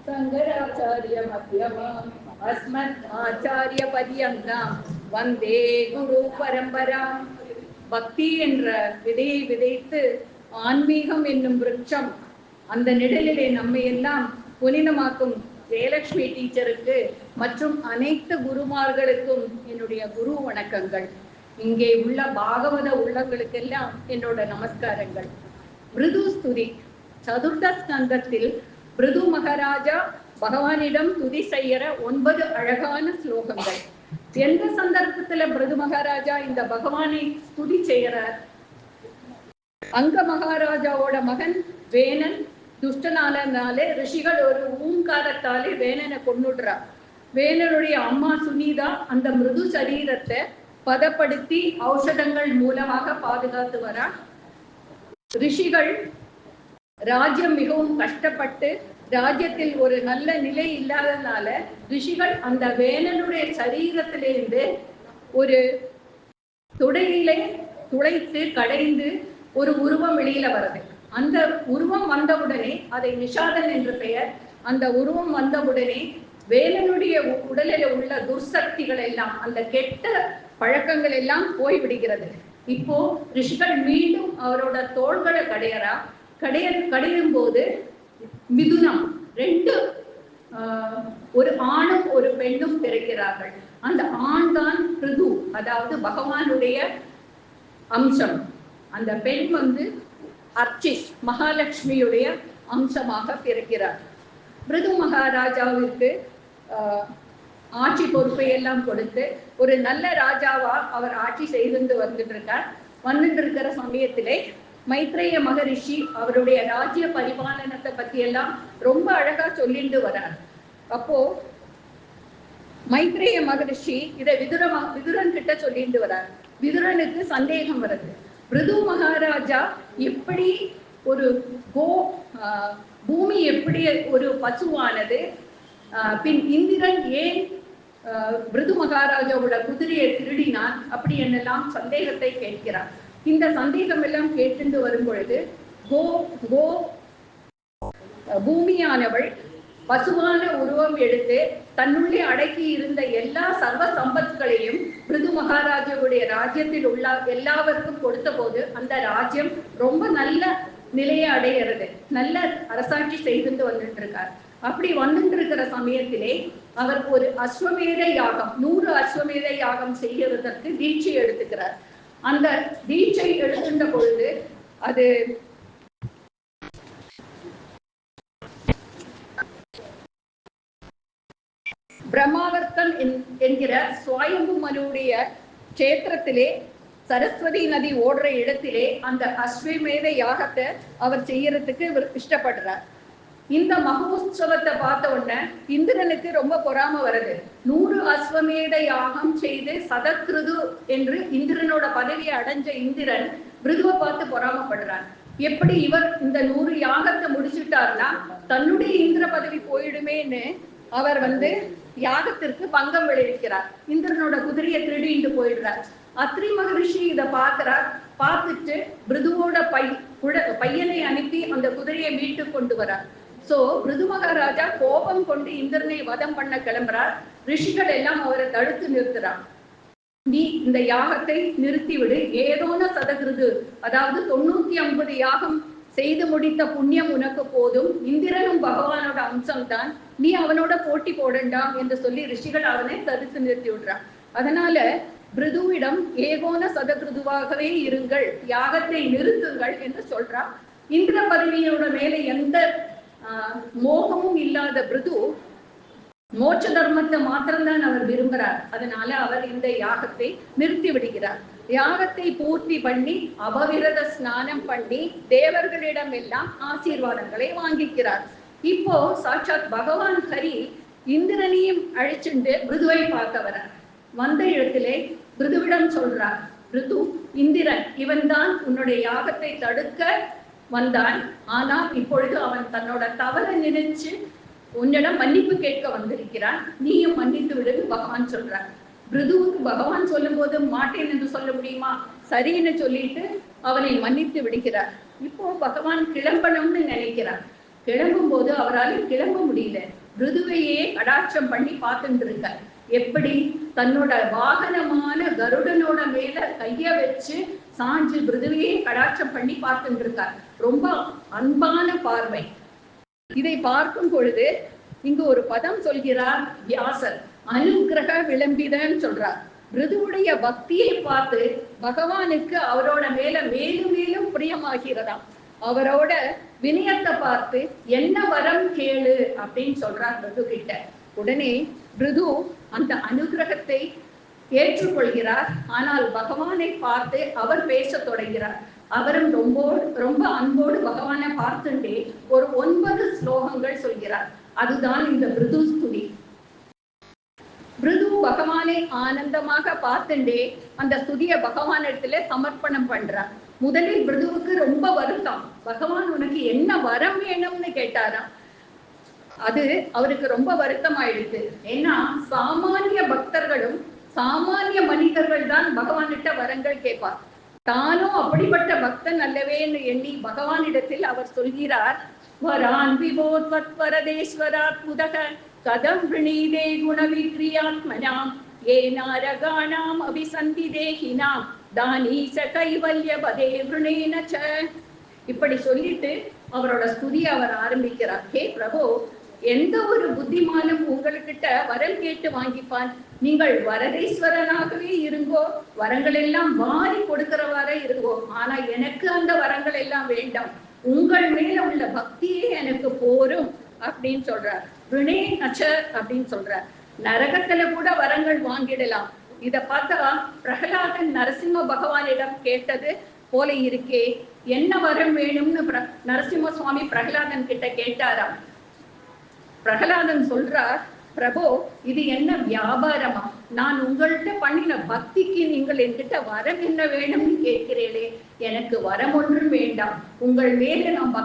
சங்கராச்சாரிய மத்தியமாம் அஸ்மத் ஆச்சாரிய பரியங்காம் வந்தே குரு பரம்பரா. பக்தி என்ற விதையை விதைத்து ஆன்மீகம் என்னும் விருட்சம் அந்த நிழலிலே நம்மை எல்லாம் புனிதமாக்கும் ஜெயலட்சுமி டீச்சருக்கு மற்றும் அனைத்து குருமார்களுக்கும் என்னுடைய குரு வணக்கங்கள். இங்கே உள்ள பாகவத உள்ளங்களுக்கெல்லாம் என்னோட நமஸ்காரங்கள். மிருது ஸ்துதி சதுர்த்த ஸ்கந்தத்தில் மிருது மகாராஜா பகவானிடம் துதி செய்யற 9 அழகான ஸ்லோகங்கள். எந்த சந்தர்ப்பத்துல மிருது மகாராஜா இந்த பகவானை ஸ்துதி செய்யறார்? அங்க மகாராஜாவோட மகன் வேணன் துஷ்டனாலே ரிஷிகள் ஒரு ஊங்காரத்தாலே வேணனை கொன்னுடுறார். வேணனுடைய அம்மா சுனிதா அந்த மிருது சரீரத்தை பதப்படுத்தி ஔஷதங்கள் மூலமாக பாதுகாத்து வரா. ரிஷிகள் ராஜ்யம் மிகவும் கஷ்டப்பட்டு ராஜ்யத்தில் ஒரு நல்ல நிலை இல்லாததுனால ரிஷிகள் அந்த வேணனுடைய சரீரத்திலிருந்து ஒரு துடையிலே துளைத்து கடைந்து ஒரு உருவம் வெளியில வருது. அந்த உருவம் வந்தவுடனே அதை நிஷாதன் என்று பெயர். அந்த உருவம் வந்தவுடனே வேலனுடைய உடலில் உள்ள துர்சக்திகள் எல்லாம் அந்த கெட்ட பழக்கங்கள் எல்லாம் போய்விடுகிறது. இப்போ ரிஷிகள் மீண்டும் அவரோட தோள்களை கடையும் போது மிதுனம் 2 ஒரு ஆணும் ஒரு பெண்ணும் பிறக்கிறார்கள். அந்த ஆண் தான் பிருது, அதாவது பகவானுடைய அம்சம். அந்த பெண் அர்ச்சிஸ் மகாலட்சுமியுடைய அம்சமாக பிறக்கிறார். மிருது மகாராஜாவிற்கு ஆட்சி பொறுப்பை எல்லாம் கொடுத்து ஒரு நல்ல ராஜாவா அவர் ஆட்சி செய்து வந்துட்டு இருக்கிற சமயத்திலே மைத்ரேய மகரிஷி அவருடைய ராஜ்ய பரிபாலனத்தை பத்தி எல்லாம் ரொம்ப அழகா சொல்லிட்டு வரார். அப்போ மைத்ரேய மகரிஷி இதை விதுரன் கிட்ட சொல்லிட்டு வரார். விதுரனுக்கு சந்தேகம் வருது. மிருது மகாராஜா எப்படி ஒரு பூமி எப்படி ஒரு பசுவானது, பின் இந்திரன் ஏன் மிருது மகாராஜாவோட குதிரையை திருடினான், அப்படி என்னெல்லாம் சந்தேகத்தை கேட்கிறார். இந்த சந்தேகம் எல்லாம் கேட்டு வரும் பொழுது பூமியானவள் பசுவான உருவம் எடுத்து தன்னுள்ளே அடக்கி இருந்த எல்லா சர்வ சம்பத்களையும் மிருது மகாராஜாவுடைய ராஜ்யத்தில் உள்ள எல்லாருக்கும் கொடுத்த போது அந்த ராஜ்யம் ரொம்ப நல்ல நிலையை அடைகிறது. நல்ல அரசாட்சி செய்து வந்துட்டு இருக்கார். அப்படி வந்துட்டு இருக்கிற சமயத்திலே அவர் ஒரு அஸ்வமேத யாகம் 100 அஸ்வமேத யாகம் செய்யறதற்கு தீட்சை எடுத்துக்கிறார். அந்த தீட்சை எடுக்கின்ற பொழுது அது பிரம்மாவர்த்தன் என்கிற சுவாயம்பு மனுடைய கஷேத்திரத்திலே சரஸ்வதி நதி ஓடுற இடத்திலே அந்த அஸ்வமேத யாகத்தை அவர் செய்யறதுக்கு இவர் இஷ்டப்படுறார். இந்த மகோத்சவத்தை பார்த்த உடனே இந்திரனுக்கு ரொம்ப பொறாம வருது. 100 அஸ்வமேத யாகம் செய்து சதக்ருது என்று இந்திரனோட பதவியை அடைஞ்ச இந்திரன் மிருதுவை பார்த்து பொறாமப்படுறான். எப்படி இவர் இந்த 100 யாகத்தை முடிச்சுட்டார்னா தன்னுடைய இந்திர பதவி போயிடுமேன்னு அவர் யாகத்திற்கு பங்கம் விளைவிக்கிறார். இந்திரனோட குதிரையை திருடிட்டு போயிடுறார். அத்ரி மகரிஷி இதை பார்த்துட்டு மிருதுவோட பையனை அனுப்பி அந்த குதிரையை மீட்டு கொண்டு வரார். சோ மிருது மகாராஜா கோபம் கொண்டு இந்திரனை வதம் பண்ண கிளம்புறார். ரிஷிகள் எல்லாம் அவரை தடுத்து நிறுத்துறார். நீ இந்த யாகத்தை நிறுத்திவிடு, ஏதோன சதகிருது, அதாவது 950 யாகம் செய்து முடித்த புண்ணியம் உனக்கு போதும், இந்திரனும் பகவானோட அம்சம்தான், நீ அவனோட போட்டி போடண்டாம் என்று சொல்லி ரிஷிகள் அவனை தடுத்து நிறுத்தி விடுறான். அதனால மிருதுவிடம் ஏகோன சதகிருதுவாகவே இருங்கள், யாகத்தை நிறுத்துங்கள் என்று சொல்றான். இந்திர பதவியோட மேல எந்த மோகமும் இல்லாத மிருது மோட்ச தர்மத்தை மாத்திரம்தான் அவர் விரும்புகிறார். அதனால அவர் இந்த யாகத்தை நிறுத்தி விடுகிறார். யாகத்தை பூர்த்தி பண்ணி அபவிரத ஸ்நானம் பண்ணி தேவர்களிடம் எல்லாம் ஆசீர்வாதங்களை வாங்கிக்கிறார். இப்போ சாட்சாத் பகவான் ஹரி இந்திரனையும் அழைச்சுண்டு மிருதுவை பார்க்க வரார். வந்த இடத்திலே மிருதுவிடம் சொல்றார், மிருது, இந்திரன் இவன் தான் உன்னுடைய யாகத்தை தடுக்க வந்தான். ஆனால் இப்பொழுது அவன் தன்னோட தவறை நினைச்சு உன்னிடம் மன்னிப்பு கேட்க வந்திருக்கிறான், நீயும் மன்னித்து விடுன்னு பகவான் சொல்றார். மிருதுவுக்கு பகவான் சொல்லும் போது மாட்டேன் என்று சொல்ல முடியுமா? சரின்னு சொல்லிட்டு அவனை மன்னித்து விடுகிறார். இப்போ பகவான் கிளம்பணும்னு நினைக்கிறார். கிளம்பும் போது அவரால் கிளம்ப முடியல. பிருதுவையே கடாட்சம் பண்ணி பார்த்துட்டு இருக்கார். எப்படி தன்னோட வாகனமான கருடனோட மேல கைய வச்சு சாஞ்சு பிருதுவையே கடாட்சம் பண்ணி பார்த்துட்டு இருக்கார். ரொம்ப அன்பான பார்வை. இதை பார்க்கும் பொழுது இங்கு ஒரு பதம் சொல்கிறார் வியாசர், அனுகிரக விளம்பிதன்னு சொல்றார். பிருதுவுடைய பக்தியை பார்த்து பகவானுக்கு அவரோட மேல மேலும் மேலும் பிரியமாகிறதாம். அவரோட வினயத்தை பார்த்து என்ன வரம் கேளு அப்படின்னு சொல்றார் பிருது கிட்ட. உடனே பிருது அந்த அனுகிரகத்தை ஏற்றுக்கொள்கிறார். ஆனால் பகவானை பார்த்து அவர் பேச தொடங்கிறார். அவரும் ரொம்ப அன்போடு பகவானை பார்த்துட்டே ஒரு 9 ஸ்லோகங்கள் சொல்கிறார். அதுதான் இந்த பிருது ஸ்துதி. பிருது பகவானை ஆனந்தமாக பார்த்துட்டே அந்த ஸ்துதிய பகவானிடத்துல சமர்ப்பணம் பண்றார். முதலில் பிருதுவுக்கு ரொம்ப வருத்தம். பகவான் உனக்கு என்ன வரம் வேணும்னு கேட்டாராம். அது அவருக்கு ரொம்ப வருத்தம் ஆயிடுச்சு. ஏன்னா சாமானிய பக்தர்களும் சாமானிய மனிதர்கள் தான் பகவானிட்ட வரங்கள் கேட்பார். தானும் அப்படிப்பட்ட பக்தன் அல்லவேன்னு எண்ணி பகவானிடத்தில் அவர் சொல்கிறார், வரான் விபோத்வரதேஸ்வராத்முதக கதம் விரணீதே குணவிக்ரியாத்மனாம் ஏனாரகாணாம் அபிசந்தி தேகினாம் தானீச கைவல்ய பதே விரணேனச்ச. இப்படி சொல்லிட்டு அவரோட ஸ்துதியை அவர் ஆரம்பிக்கிறார். ஹே பிரபு, எந்த ஒரு புத்திமானும் உங்கள்கிட்ட வரம் கேட்டு வாங்கிப்பான். நீங்கள் வரதேஸ்வரனாகவே இருங்கோ, வரங்கள் எல்லாம் வாரி கொடுக்கிறவாறே இருங்கோ. ஆனா எனக்கு அந்த வரங்கள் எல்லாம் வேண்டாம், உங்கள் மேல உள்ள பக்தியே எனக்கு போரும் அப்படின்னு சொல்றார். வினே நச்ச அப்படின்னு சொல்றார். நரகத்துல கூட வரங்கள் வாங்கிடலாம். இத பார்த்தா பிரகலாதன் நரசிம்ம பகவானிடம் கேட்டது போல இருக்கே. என்ன வரம் வேணும்னு நரசிம்ம சுவாமி பிரகலாதன் கிட்ட கேட்டாராம். பிரகலாதன் சொல்றார், பிரபு இது என்ன வியாபாரமா? நான் உங்கள்கிட்ட பண்ணின பக்திக்கு நீங்கள் என்கிட்ட வரம் என்ன வேணும்னு கேட்கிறீர்களே, எனக்கு வரம் ஒன்றும் வேண்டாம், உங்கள் மேல நான்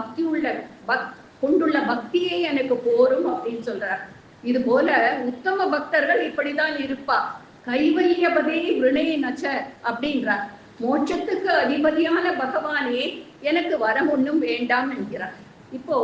கொண்டுள்ள பக்தியே எனக்கு போரும் அப்படின்னு சொல்றார். இது போல உத்தம பக்தர்கள் இப்படிதான் இருப்பா. கைவல்யபதே விரணே நச்ச அப்படின்றார். மோட்சத்துக்கு அதிபதியான பகவானே எனக்கு வரம் ஒன்றும் வேண்டாம் என்கிறார். இப்போ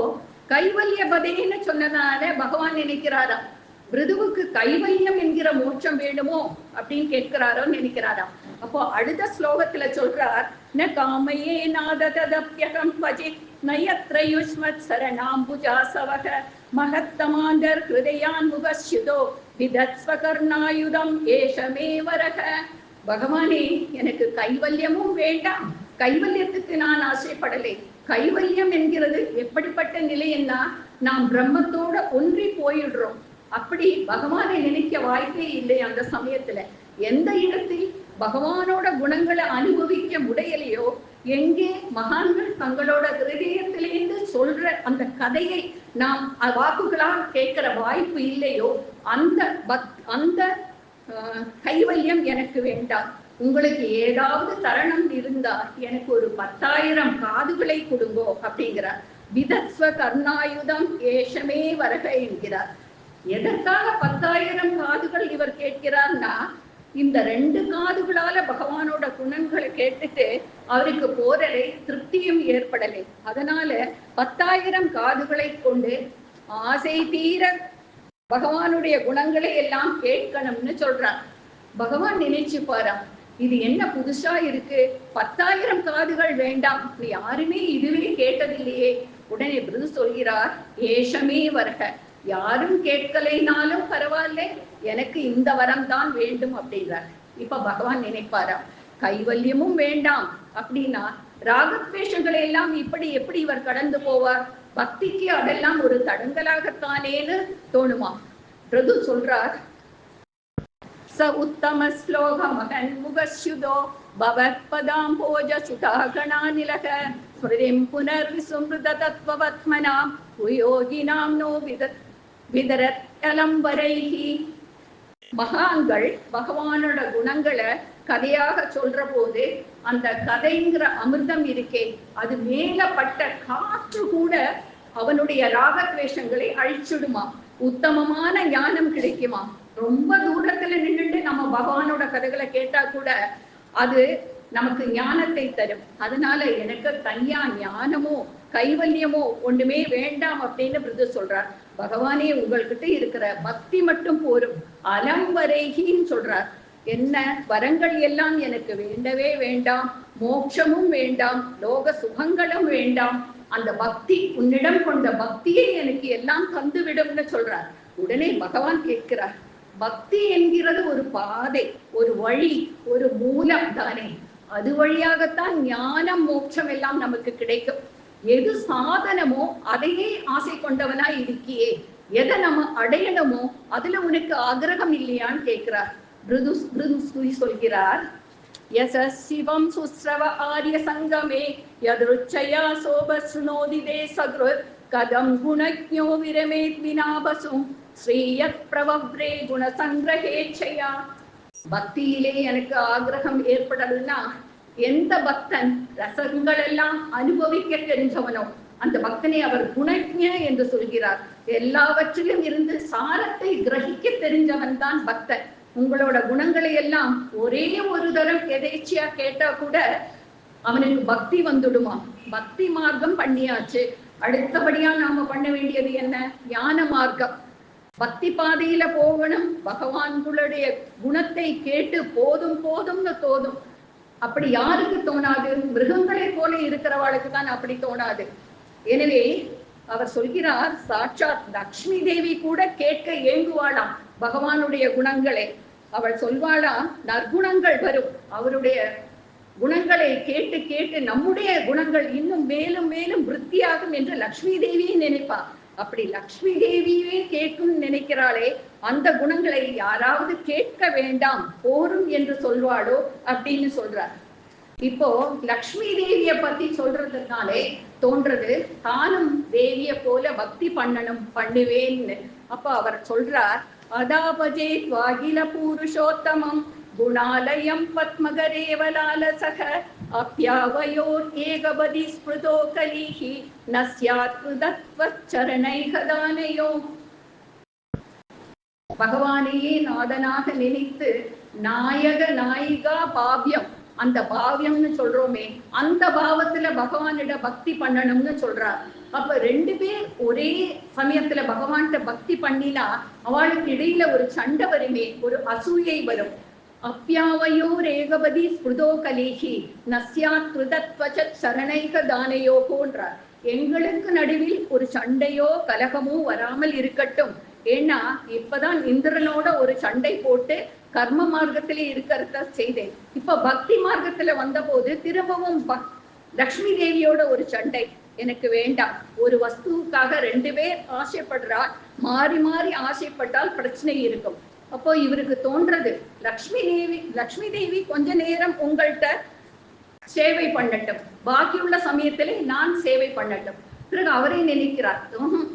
கைவல்யபதேன்னு சொன்னதால பகவான் நினைக்கிறாராம், பிருதுவுக்கு கைவல்யம் என்கிற மோட்சம் வேணுமோ அப்படின்னு கேட்கிறாரோ நினைக்கிறாராம். அப்போ அடுத்த ஸ்லோகத்துல சொல்றார், ந காமையே நாததப்யகம் பஜி நயத்ரயுஷ்மத் சரணாம்புஜாசவக மகத்தமாந்தர் ஹிருதயான் முகஸ்யுதோ விதத்ஸ்வகர்ணாயுதம் ஏஷமே வரக. பகவானே எனக்கு கைவல்யமும் வேண்டாம், கைவல்யத்துக்கு நான் ஆசைப்படலை. கைவல்யம் என்கிறது எப்படிப்பட்ட நிலைன்னா நாம் பிரம்மத்தோட ஒன்றி போயிடுறோம். அப்படி பகவானை நினைக்க வாய்ப்பே இல்லை. அந்த சமயத்துல எந்த இடத்தில் பகவானோட குணங்களை அனுபவிக்க முடியலையோ, எங்கே மகான்கள் தங்களோட ஹிருதயத்திலேருந்து சொல்ற அந்த கதையை நாம் வாக்குகளால் கேட்கிற வாய்ப்பு இல்லையோ, அந்த கைவல்யம் எனக்கு வேண்டாம். உங்களுக்கு ஏதாவது தருணம் இருந்தா எனக்கு ஒரு 10,000 காதுகளை கொடுங்கோ அப்படிங்கிறார். விதத்ஸ்வ கர்ணாயுதம் ஏஷமே வரக என்கிறார். எதற்காக 10,000 காதுகள் இவர் கேட்கிறார்னா, இந்த 2 காதுகளால பகவானோட குணங்களை கேட்டுட்டு அவருக்கு போரலை, திருப்தியும் ஏற்படலை. அதனால 10,000 காதுகளை கொண்டு ஆசை தீர பகவானுடைய குணங்களை எல்லாம் கேட்கணும்னு சொல்றார். பகவான் நினைச்சு பாராம், இது என்ன புதுசா இருக்கு, 10,000 காதுகள் வேண்டாம், யாருமே இதுவே கேட்டதில்லையே. உடனே பிருது சொல்கிறார், ஏஷமே வரக, யாரும் கேட்கலைனாலும் பரவாயில்ல, எனக்கு இந்த வரம் தான் வேண்டும் அப்படின்றார். இப்ப பகவான் நினைப்பாராம், கைவல்யமும் வேண்டாம் அப்படின்னா ராகத்வேஷங்களை எல்லாம் இப்படி எப்படி இவர் கடந்து போவார்? பக்திக்கு அதெல்லாம் ஒரு தடங்கலாகத்தானேன்னு தோணுமா? பிருது சொல்றார், ச உத்தம ஸ்லோக மகன் முகஸ்யுதோ பவத்பதாம்போஜ சுதாகணாநிலக ஸ்மிருதிம் புனர்விசுமிருத தத்வவத்மனாம் புயோகினாம் நோ விதரத்யலம்பரைஹி. மகான்கள் பகவானோட குணங்களை கதையாக சொல்ற போது அந்த கதைங்கிற அமிர்தம் இருக்கே, அது மேலப்பட்ட காற்று கூட அவனுடைய ராகத்வேஷங்களை அழிச்சுடுமா, உத்தமமான ஞானம் கிடைக்குமா. ரொம்ப தூரத்துல நின்றுட்டு நம்ம பகவானோட கதைகளை கேட்டா கூட அது நமக்கு ஞானத்தை தரும். அதனால எனக்கு தனியா ஞானமோ கைவல்யமோ ஒண்ணுமே வேண்டாம் அப்படின்னு பிருது சொல்றார். பகவானே உங்கள்கிட்ட இருக்கிற பக்தி மட்டும் போரும், அலம் வரைகின்னு சொல்றார். என்ன வரங்கள் எல்லாம் எனக்கு வேண்டவே வேண்டாம், மோட்சமும் வேண்டாம், லோக சுகங்களும் வேண்டாம், அந்த பக்தி, உன்னிடம் கொண்ட பக்தியை எனக்கு எல்லாம் தந்து விடும்னு சொல்றார். உடனே பகவான் கேட்கிறார், பக்தி என்கிறது ஒரு பாதை, ஒரு வழி, ஒரு மூலம் தானே, அது வழியாகத்தான் ஞானம் மோட்சம் எல்லாம் நமக்கு கிடைக்கும். எது சாதனமோ அதையே ஆசை கொண்டவனாய் இருக்கியே, எதை நம்ம அடையணுமோ அதுல உனக்கு ஆகிரகம் இல்லையான்னு கேட்கிறார். சொல்கிறார், சிவம் சுஸ்ரவ ஆரிய சங்கமே யதுச்சயா சோபஸ்ருணோதிதே சக்ருத் கதம் குணக்ஞோ விரமேத் வினாபசும் ஸ்ரீயத் பிரவவ்ரே குணசங்கிரகேச்சயா. பக்தியிலே எனக்கு ஆகிரகம் ஏற்படலன்னா, எந்த பக்தன் ரசங்கள் எல்லாம் அனுபவிக்க தெரிஞ்சவனோ அந்த பக்தனை அவர் குணக்ஞ என்று சொல்கிறார். எல்லாவற்றிலும் இருந்து சாரத்தை கிரகிக்க தெரிஞ்சவன் தான் பக்தன். உங்களோட குணங்களை எல்லாம் ஒரே ஒரு தரம் எதேச்சியா கேட்டா கூட அவனுக்கு பக்தி வந்துடுமா? பக்தி மார்க்கம் பண்ணியாச்சு, அடுத்தபடியா நாம பண்ண வேண்டியது என்ன? ஞான மார்க்கம். பக்தி பாதையில போகணும், பகவான்களுடைய குணத்தை கேட்டு போதும் போதும்னு தோதும். அப்படி யாருக்கு தோணாது? மிருகங்களை போல இருக்கிறவாளுக்கு தான் அப்படி தோணாது. எனவே அவர் சொல்கிறார், சாட்சாத் லக்ஷ்மி தேவி கூட கேட்க ஏங்குவாளாம் பகவானுடைய குணங்களை. அவள் சொல்வாளாம், நற்குணங்கள் வரும், அவருடைய குணங்களை கேட்டு கேட்டு நம்முடைய குணங்கள் இன்னும் மேலும் மேலும் விருத்தியாகும் என்று லக்ஷ்மி தேவியை நினைப்பா. அப்படி லக்ஷ்மி தேவியே கேட்கும் நினைக்கிறாளே, அந்த குணங்களை யாராவது கேட்க வேண்டாம் போரும் என்று சொல்வாளோ அப்படின்னு சொல்றார். இப்போ லக்ஷ்மி தேவிய பத்தி சொல்றதுனாலே தோன்றது, தானும் தேவிய போல பக்தி பண்ணணும், பண்ணுவேன்னு. அப்ப அவர் சொல்றார், அதாபஜே துவாகில புருஷோத்தமம் குணாலயம் பத்மகரேவலாலசக அப்யாவயோர் ஏகபதி ஸ்மிருதோ கலிஹி நஸ்யாத் சரணைகதானயோ. பகவானையே நாதனாக நினைத்து நாயக நாயிகா பாவ்யம், அந்த பாவ்யம்னு சொல்றோமே, அந்த பாவத்துல பகவானிட பக்தி பண்ணணும்னு சொல்றார். அப்ப ரெண்டு பேர் ஒரே சமயத்துல பகவான்கிட்ட பக்தி பண்ணினா அவளுக்கு இடையில ஒரு சண்டை வருமே, ஒரு அசூயை வரும். அப்யாவயோர் ஏகபதி ஸ்மிருதோ கலிஹி நஸ்யாத் கிருதத்வசத் சரணைக தானயோகோன்றார். எங்களுக்கு நடுவில் ஒரு சண்டையோ கலகமோ வராமல் இருக்கட்டும். ஏன்னா இப்பதான் இந்திரனோட ஒரு சண்டை போட்டு கர்ம மார்க்கத்திலே இருக்கிறத செய்தேன். இப்ப பக்தி மார்க்கத்துல வந்த போது திரும்பவும் லக்ஷ்மி தேவியோட ஒரு சண்டை எனக்கு வேண்டாம். ஒரு வஸ்துவுக்காக ரெண்டு பேர் ஆசைப்படுறால், மாறி மாறி ஆசைப்பட்டால் பிரச்சனை இருக்கும். அப்போ இவருக்கு தோன்றது, லக்ஷ்மி தேவி கொஞ்ச நேரம் உங்கள்கிட்ட சேவை பண்ணட்டும், பாக்கியுள்ள சமயத்திலே நான் சேவை பண்ணட்டும். பிறகு அவரே நினைக்கிறார்,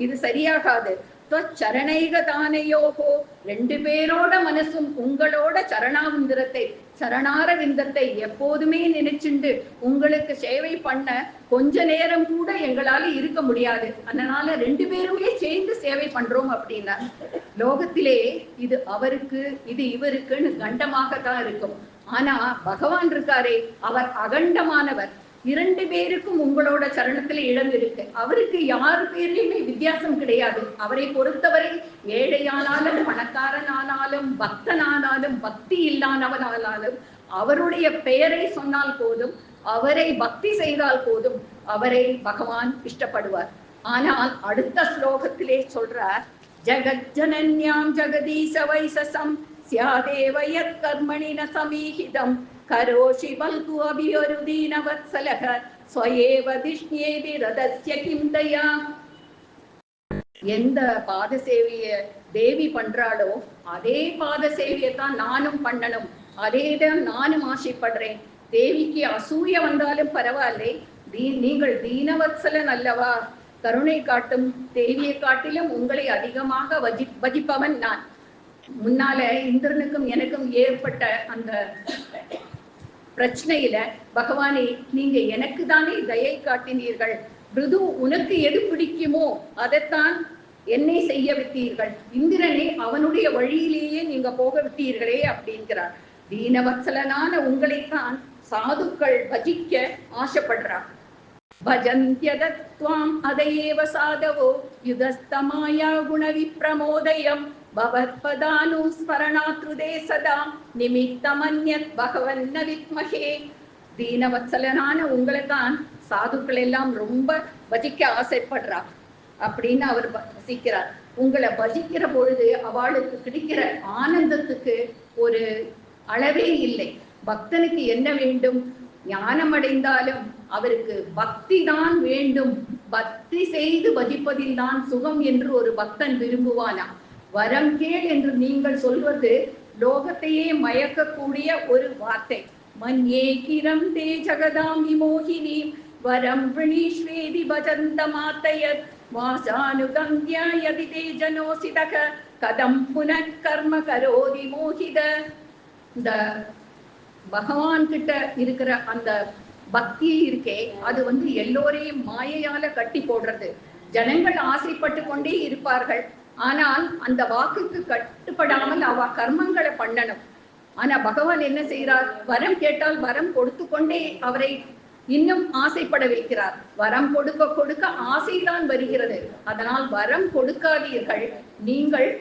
இது சரியாகாது, சரணைக தானையோகோ, ரெண்டு பேரோட மனசும் உங்களோட சரணாவிந்தத்தை சரணாரவிந்தத்தை எப்போதுமே நினைச்சுண்டு உங்களுக்கு சேவை பண்ண கொஞ்ச நேரம் கூட எங்களால இருக்க முடியாது, அதனால ரெண்டு பேருமே சேர்ந்து சேவை பண்றோம் அப்படின்னா. லோகத்திலே இது அவருக்கு இது இவருக்குன்னு கண்டமாகத்தான் இருக்கும். ஆனா பகவான் இருக்காரே, அவர் அகண்டமானவர். இரண்டு பேருக்கும் உங்களோட சரணத்துல இடம் இருக்கு. அவருக்கு யாரு பேர்லயுமே வித்தியாசம் கிடையாது. அவரை பொறுத்தவரை ஏழையானாலும் பணக்காரனானாலும் பக்தனானாலும் பக்தி இல்லாதவனானாலும் அவருடைய பெயரை சொன்னால் போதும், அவரை பக்தி செய்தால் போதும், அவரை பகவான் இஷ்டப்படுவார். ஆனால் அடுத்த ஸ்லோகத்திலே சொல்றார், ஜகஜ்ஜனன்யாம் ஜெகதீச வைசசம் ஸ்யாதேவயத் கர்மணி ந சமீஹிதம் கரோஷி பல்கு அபியருதீன வத்சலக ஸ்வயேவ திஷ்யேதி ரதஸ்ய கிம் தயா. எந்த பாத சேவைய தேவி பண்றாளோ அதே பாத சேவையத்தான் நானும் பண்ணணும், அதேதான் நானும் ஆசைப்படுறேன். தேவிக்கு அசூய வந்தாலும் பரவாயில்லை, நீங்கள் தீனவத்சலன் அல்லவா, கருணை காட்டும் தேவியை காட்டிலும் உங்களை அதிகமாக வஜிப்பவன் நான். முன்னால இந்திரனுக்கும் எனக்கும் ஏற்பட்ட அந்த பிரச்சனையில பகவானே, நீங்க எனக்கு தானே தயை காட்டினீர்கள், பிருது உனக்கு எது பிடிக்குமோ அதைத்தான் என்னை செய்ய விட்டீர்கள், இந்திரனே அவனுடைய வழியிலேயே நீங்க போக விட்டீர்களே அப்படிங்கிறார். தீனவத்சலனான உங்களைத்தான் சாதுக்கள் பஜிக்க ஆசைப்படுறார். भजन्त्यदत्त्वाम् अदयेव साधवो युधस्तमाया गुणविप्रमोदयम् भवत्पदानुस्मरणात्रुदे सदा निमित्तमन्यत् भगवन्न विद्महे. தீனவத்சலனான உங்களை தான் சாதுக்கள் எல்லாம் ரொம்ப பஜிக்க ஆசைப்படுறா அப்படின்னு அவர் வசிக்கிறார். உங்களை பஜிக்கிற பொழுது அவளுக்கு கிடைக்கிற ஆனந்தத்துக்கு ஒரு அளவே இல்லை. பக்தனுக்கு என்ன வேண்டும்? ஞானம் அடைந்தாலும் அவருக்கு பக்தி தான் வேண்டும். பக்தி செய்து பஜிப்பதில் தான் சுகம் என்று ஒரு பக்தன் விரும்புவானா. வரம் கேள் என்று நீங்கள் சொல்வது லோகத்தையே மயக்கக்கூடிய ஒரு வார்த்தை. மன்யே கிரம் தே ஜகதாம் விமோகினி வரம் பிரணீஸ்வேதி பஜந்த மாத்தயத் வாசானுகம்யா யதி தே ஜனோசிதக கதம் புனக் கர்ம கரோதி மோகித. இந்த பகவான் கிட்ட இருக்கிற அந்த பக்தி இருக்கே, அது எல்லோரையும் மாயையால கட்டி போடுறது. ஜனங்கள் ஆசைப்பட்டு கொண்டே இருப்பார்கள். ஆனால் அந்த வாக்குக்கு கட்டுப்படாமல் அவ கர்மங்களை பண்ணணும். ஆனா பகவான் என்ன செய்யறார்? வரம் கேட்டால் வரம் கொடுத்து கொண்டே அவரை இன்னும் ஆசைப்பட வைக்கிறார். வரம் கொடுக்க கொடுக்க ஆசைதான் வருகிறது. அதனால் வரம் கொடுக்காதீர்கள்.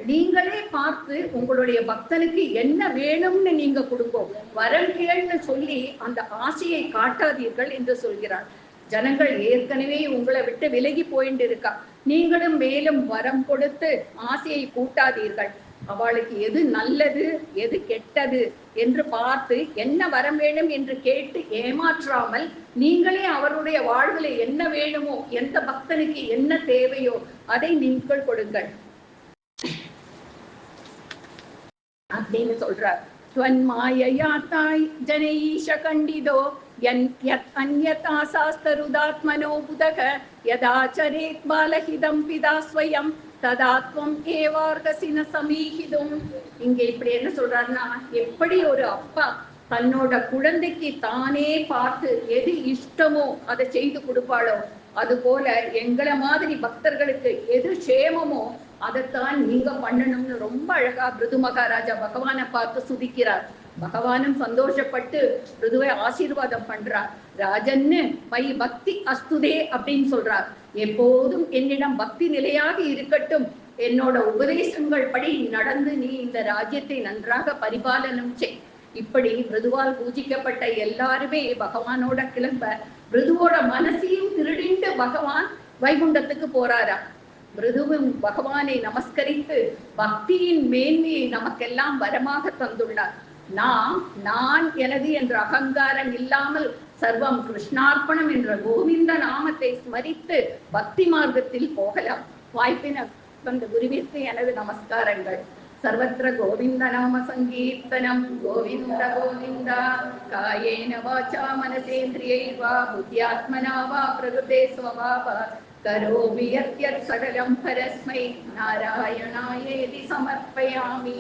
நீங்களே பார்த்து உங்களுடைய பக்தனுக்கு என்ன வேணும்னு நீங்க கொடுங்கோ. வரம் கேள்னு சொல்லி அந்த ஆசையை காட்டாதீர்கள் என்று சொல்கிறார். ஜனங்கள் ஏற்கனவே உங்களை விட்டு விலகி போயிட்டு இருக்கா. நீங்களும் மேலும் வரம் கொடுத்து ஆசையை கூட்டாதீர்கள். அவளுக்கு எது நல்லது எது கெட்டது என்று பார்த்து என்ன வரம் வேணும் என்று கேட்டு ஏமாற்றாமல் நீங்களே அவருடைய வாழ்வில் என்ன வேணுமோ, எந்த பக்தனுக்கு என்ன தேவையோ அதை நீங்கள் கொடுங்கள் அப்படின்னு சொல்றார். त्वन्माययाताय जनैष कण्डितो यत् अन्यथा शास्त्ररुदात्मनो बुधः यदाचरेत् बालहिदं पिता स्वयं ததாத்வம் ஏவார்கசின சமீகிதும். இங்கே இப்படி என்ன சொல்றாருன்னா, எப்படி ஒரு அப்பா தன்னோட குழந்தைக்கு தானே பார்த்து எது இஷ்டமோ அதை செய்து கொடுப்பாளோ, அது போல எங்களை மாதிரி பக்தர்களுக்கு எது சேமமோ அதைத்தான் நீங்க பண்ணணும்னு ரொம்ப அழகா பிருது மகாராஜா பகவானை பார்த்து சுதிக்கிறார். பகவானும் சந்தோஷப்பட்டு பிருதுவை ஆசீர்வாதம் பண்றார். ராஜன்னு மை பக்தி அஸ்துதே அப்படின்னு சொல்றார். எப்போதும் என்னிடம் பக்தி நிலையாக இருக்கட்டும். என்னோட உபதேசங்கள் படி நடந்து நீ இந்த ராஜ்யத்தை நன்றாக பரிபாலனம் செய். இப்படி பிருதுவால் பூஜிக்கப்பட்ட எல்லாருமே பகவானோட கிளம்ப பிருதுவோட மனசையும் திருடிண்டு பகவான் வைகுண்டத்துக்கு போறாரா. பிருதுவும் பகவானை நமஸ்கரித்து பக்தியின் மேன்மையை நமக்கெல்லாம் வரமாக தந்துள்ளார். நான் எனது என்ற அகங்காரம் இல்லாமல் சர்வம் கிருஷ்ணார்ப்பணம் என்ற கோவிந்த நாமத்தை ஸ்மரித்து பக்தி மார்க்கத்தில் போகலாம். வாய்ப்பின வந்த குருவிற்கு எனது நமஸ்காரங்கள். सर्वत्र गोविंद नाम संकीर्तनम गोविंद गोविंद कायेन वाचा मनसेन्द्रियैर्वा बुद्ध्यात्मना वा प्रकृते स्वभावात् करोमि यत् सकलं परस्मै नारायणायेति समर्पयामि।